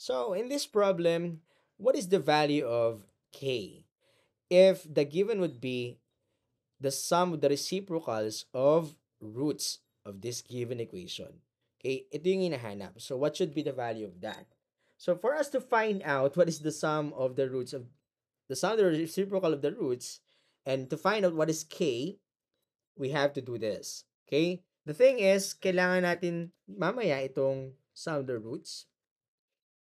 So in this problem, what is the value of k? If the given would be the sum of the reciprocals of roots of this given equation. Okay, ito yung hinahanap. So what should be the value of that? So for us to find out what is the sum of the roots of the sum of the reciprocal of the roots and to find out what is k, we have to do this. Okay? The thing is, kailangan natin mamaya itong sum of the roots.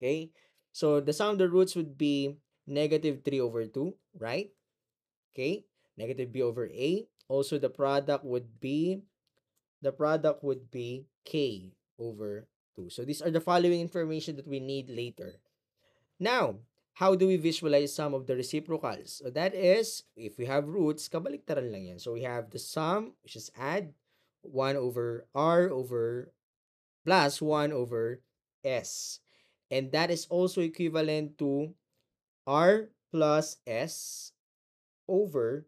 Okay? So the sum of the roots would be negative 3 over 2, right? Okay? Negative b over a. Also, the product would be k over 2. So these are the following information that we need later. Now, how do we visualize sum of the reciprocals? So that is, if we have roots, kabaliktaran lang yan. So we have the sum, which is add 1 over r over plus 1 over s. And that is also equivalent to r plus s over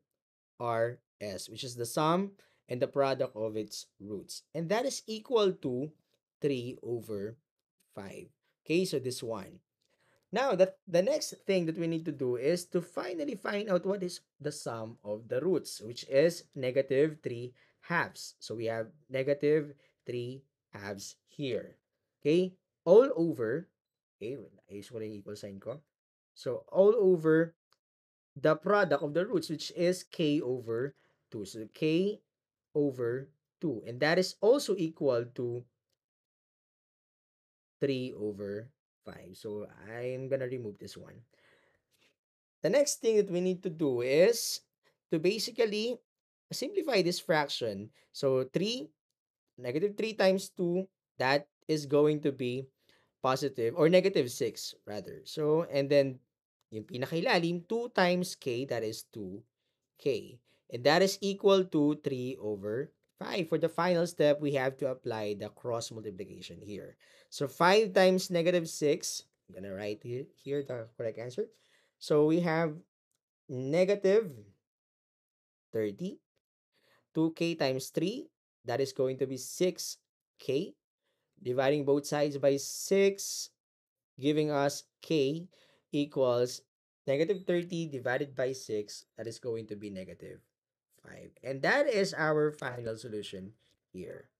rs, which is the sum and the product of its roots. And that is equal to 3 over 5. Okay, so this one. Now, that the next thing that we need to do is to finally find out what is the sum of the roots, which is negative 3 halves. So we have negative 3 halves here. Okay? All over, okay, ayos ko lang yung equal sign ko. So, all over the product of the roots, which is k over 2. So, k over 2. And that is also equal to 3 over 5. So, I'm gonna remove this one. The next thing that we need to do is to basically simplify this fraction. So, 3, negative 3 times 2, that is going to be positive or negative 6 rather. So, and then yung pinakailalim, 2 times k, that is 2k. And that is equal to 3 over 5. For the final step, we have to apply the cross multiplication here. So 5 times negative 6, I'm going to write here the correct answer. So we have negative 30. 2k times 3, that is going to be 6k. Dividing both sides by 6, giving us k equals negative 30 divided by 6. That is going to be negative 5. And that is our final solution here.